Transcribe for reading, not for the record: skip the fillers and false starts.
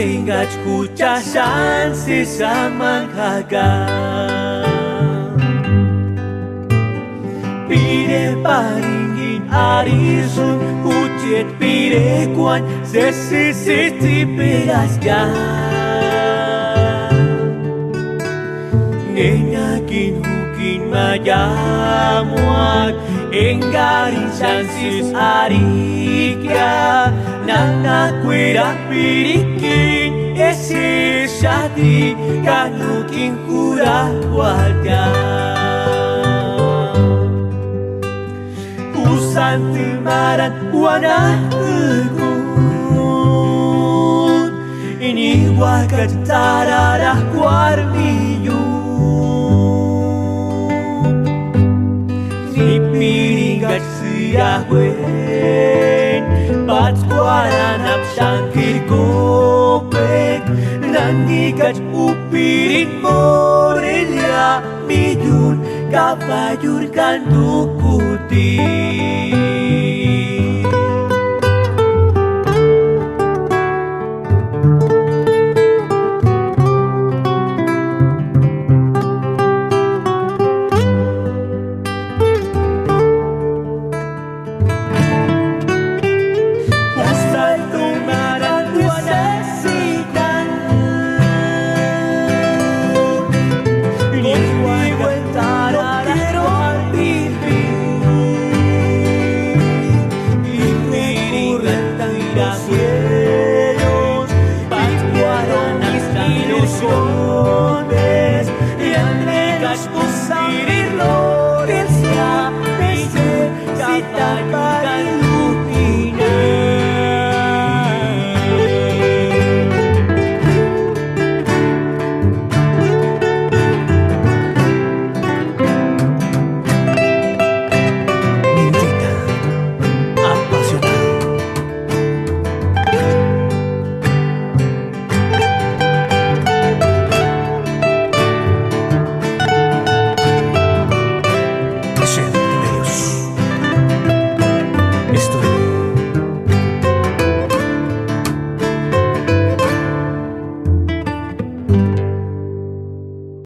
Ingat kucasan sesama kakak Pide paringin arisun Ujet pide kuan Sesisiti pedaskan Ngenyakin hukin majamuat Enggarin chances arikya Nana kuera pirikin Ese shati Kanukin kura kualya Usan timaran wana egun Ini wakat tararah kuarmiyun Nipiringat siyahwen Patskuaran ap sangkir kopek Nandikat upirin morelya Midun kapayurkan tukuti Usar